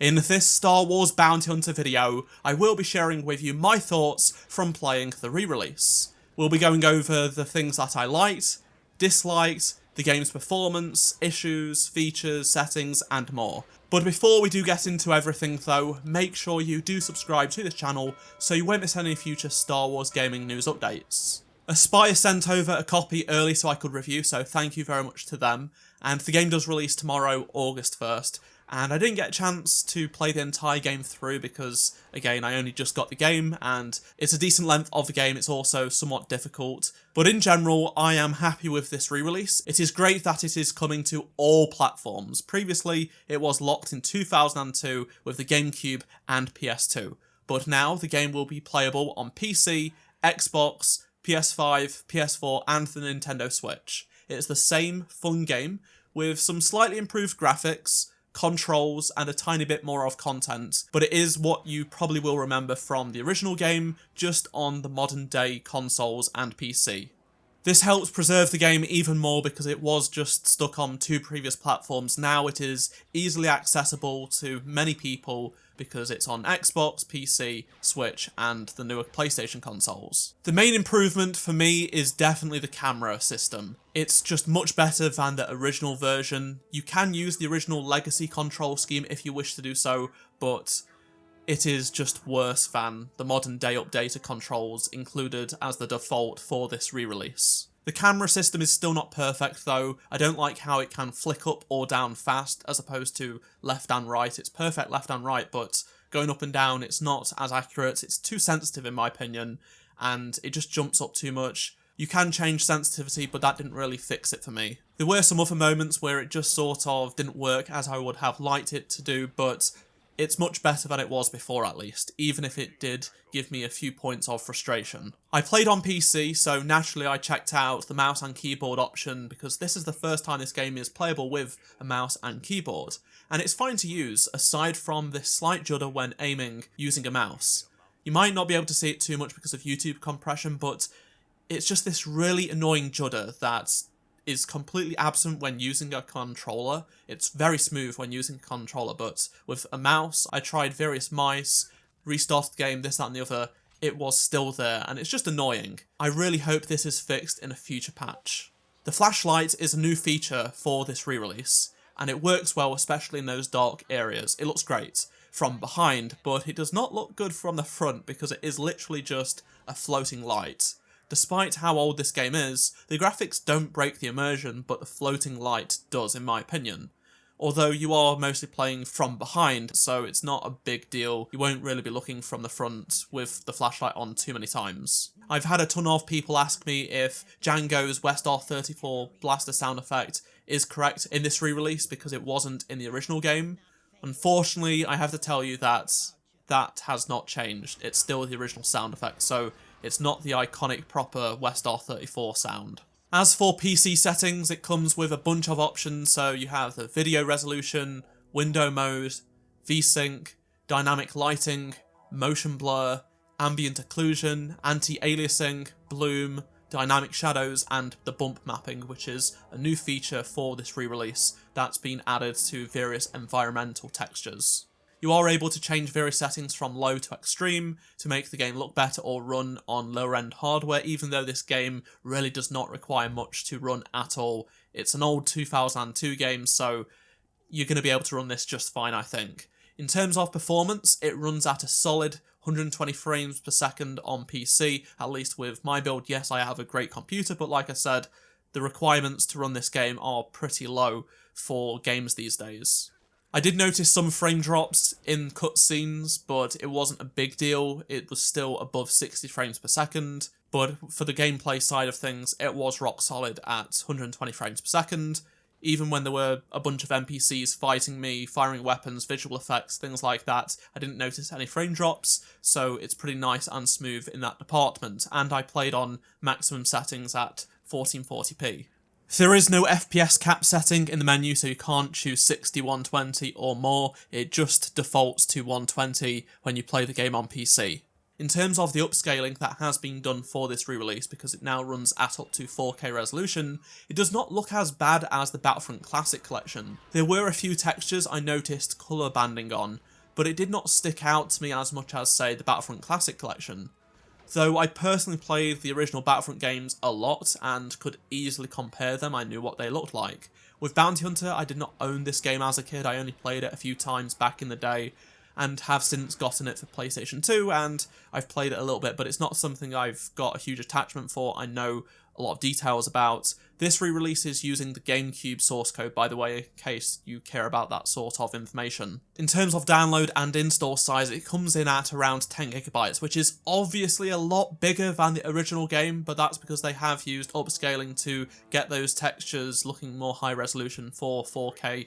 In this Star Wars Bounty Hunter video, I will be sharing with you my thoughts from playing the re-release. We'll be going over the things that I liked, disliked, the game's performance, issues, features, settings, and more. But before we do get into everything though, make sure you do subscribe to this channel so you won't miss any future Star Wars gaming news updates. Aspyr sent over a copy early so I could review, so thank you very much to them. And the game does release tomorrow, August 1st. And I didn't get a chance to play the entire game through because, again, I only just got the game, and it's a decent length of the game. It's also somewhat difficult. But in general, I am happy with this re-release. It is great that it is coming to all platforms. Previously, it was locked in 2002 with the GameCube and PS2. But now, the game will be playable on PC, Xbox, PS5, PS4, and the Nintendo Switch. It's the same fun game, with some slightly improved graphics, controls, and a tiny bit more of content, but it is what you probably will remember from the original game, just on the modern day consoles and PC. This helps preserve the game even more because it was just stuck on 2 previous platforms. Now it is easily accessible to many people because it's on Xbox, PC, Switch, and the newer PlayStation consoles. The main improvement for me is definitely the camera system. It's just much better than the original version. You can use the original legacy control scheme if you wish to do so, but it is just worse than the modern day updated controls included as the default for this re-release. The camera system is still not perfect though. I don't like how it can flick up or down fast as opposed to left and right. It's perfect left and right, but going up and down it's not as accurate. It's too sensitive in my opinion, and it just jumps up too much. You can change sensitivity, but that didn't really fix it for me. There were some other moments where it just sort of didn't work as I would have liked it to do, but it's much better than it was before at least, even if it did give me a few points of frustration. I played on PC, so naturally I checked out the mouse and keyboard option because this is the first time this game is playable with a mouse and keyboard, and it's fine to use, aside from this slight judder when aiming using a mouse. You might not be able to see it too much because of YouTube compression, but it's just this really annoying judder that is completely absent when using a controller. It's very smooth when using a controller, but with a mouse, I tried various mice, restarted the game, this, that and the other, it was still there, and it's just annoying. I really hope this is fixed in a future patch. The flashlight is a new feature for this re-release, and it works well, especially in those dark areas. It looks great from behind, but it does not look good from the front because it is literally just a floating light. Despite how old this game is, the graphics don't break the immersion, but the floating light does, in my opinion. Although you are mostly playing from behind, so it's not a big deal. You won't really be looking from the front with the flashlight on too many times. I've had a ton of people ask me if Django's WestR34 blaster sound effect is correct in this re-release because it wasn't in the original game. Unfortunately, I have to tell you that that has not changed. It's still the original sound effect, so it's not the iconic proper WestR34 sound. As for PC settings, it comes with a bunch of options, so you have the video resolution, window mode, VSync, dynamic lighting, motion blur, ambient occlusion, anti-aliasing, bloom, dynamic shadows, and the bump mapping, which is a new feature for this re-release that's been added to various environmental textures. You are able to change various settings from low to extreme to make the game look better or run on lower end hardware, even though this game really does not require much to run at all. It's an old 2002 game, so you're going to be able to run this just fine, I think. In terms of performance, it runs at a solid 120 frames per second on PC, at least with my build. Yes, I have a great computer, but like I said, the requirements to run this game are pretty low for games these days. I did notice some frame drops in cutscenes, but it wasn't a big deal. It was still above 60 frames per second, but for the gameplay side of things, it was rock solid at 120 frames per second. Even when there were a bunch of NPCs fighting me, firing weapons, visual effects, things like that, I didn't notice any frame drops, so it's pretty nice and smooth in that department, and I played on maximum settings at 1440p. There is no FPS cap setting in the menu, so you can't choose 60, 120 or more. It just defaults to 120 when you play the game on PC. In terms of the upscaling that has been done for this re-release, because it now runs at up to 4K resolution, it does not look as bad as the Battlefront Classic collection. There were a few textures I noticed colour banding on, but it did not stick out to me as much as, say, the Battlefront Classic Collection. Though I personally played the original Battlefront games a lot and could easily compare them, I knew what they looked like. With Bounty Hunter, I did not own this game as a kid, I only played it a few times back in the day, and have since gotten it for PlayStation 2, and I've played it a little bit, but it's not something I've got a huge attachment for. I know a lot of details about. This re-release is using the GameCube source code, by the way, in case you care about that sort of information. In terms of download and install size, it comes in at around 10GB, which is obviously a lot bigger than the original game, but that's because they have used upscaling to get those textures looking more high resolution for 4K.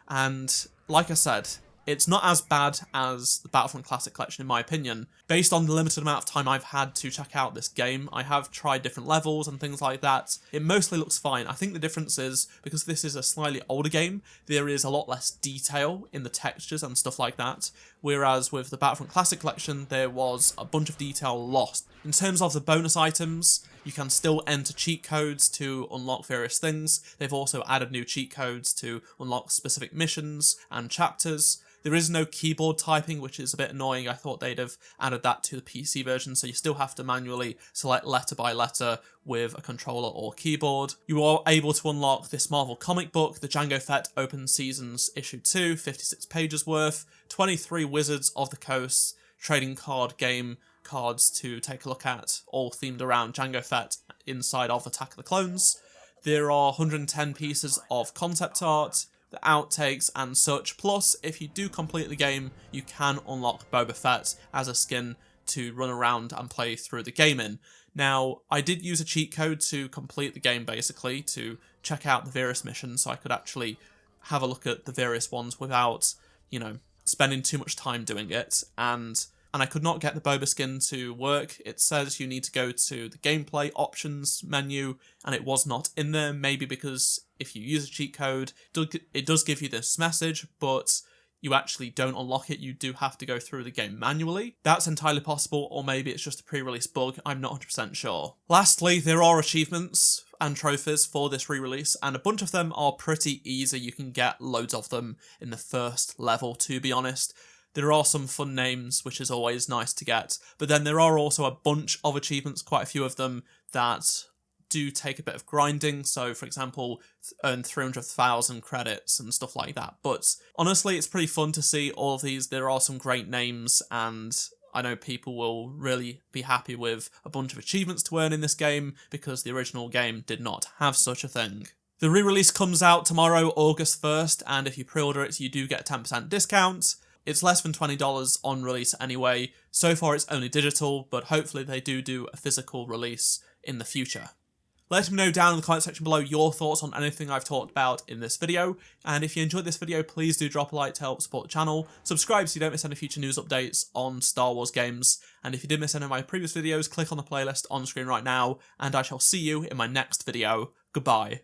And like I said, it's not as bad as the Battlefront Classic Collection in my opinion. Based on the limited amount of time I've had to check out this game, I have tried different levels and things like that. It mostly looks fine. I think the difference is, because this is a slightly older game, there is a lot less detail in the textures and stuff like that, whereas with the Battlefront Classic Collection there was a bunch of detail lost. In terms of the bonus items, you can still enter cheat codes to unlock various things. They've also added new cheat codes to unlock specific missions and chapters. There is no keyboard typing, which is a bit annoying. I thought they'd have added that to the PC version, so you still have to manually select letter by letter with a controller or keyboard. You are able to unlock this Marvel comic book, the Jango Fett Open Seasons Issue 2, 56 pages worth, 23 Wizards of the Coast trading card game cards to take a look at, all themed around Jango Fett inside of Attack of the Clones. There are 110 pieces of concept art, the outtakes and such, plus if you do complete the game you can unlock Boba Fett as a skin to run around and play through the game in. Now, I did use a cheat code to complete the game basically, to check out the various missions so I could actually have a look at the various ones without, you know, spending too much time doing it, and I could not get the Boba skin to work. It says you need to go to the gameplay options menu, and it was not in there, maybe because if you use a cheat code, it does give you this message, but you actually don't unlock it, you do have to go through the game manually. That's entirely possible, or maybe it's just a pre-release bug, I'm not 100% sure. Lastly, there are achievements and trophies for this re-release, and a bunch of them are pretty easy. You can get loads of them in the first level, to be honest. There are some fun names, which is always nice to get, but then there are also a bunch of achievements, quite a few of them, that do take a bit of grinding. So, for example, earn 300,000 credits and stuff like that. But honestly, it's pretty fun to see all of these. There are some great names, and I know people will really be happy with a bunch of achievements to earn in this game, because the original game did not have such a thing. The re-release comes out tomorrow, August 1st, and if you pre-order it, you do get a 10% discount. It's less than $20 on release anyway. So far it's only digital, but hopefully they do a physical release in the future. Let me know down in the comment section below your thoughts on anything I've talked about in this video, and if you enjoyed this video, please do drop a like to help support the channel, subscribe so you don't miss any future news updates on Star Wars games, and if you did miss any of my previous videos, click on the playlist on screen right now, and I shall see you in my next video. Goodbye.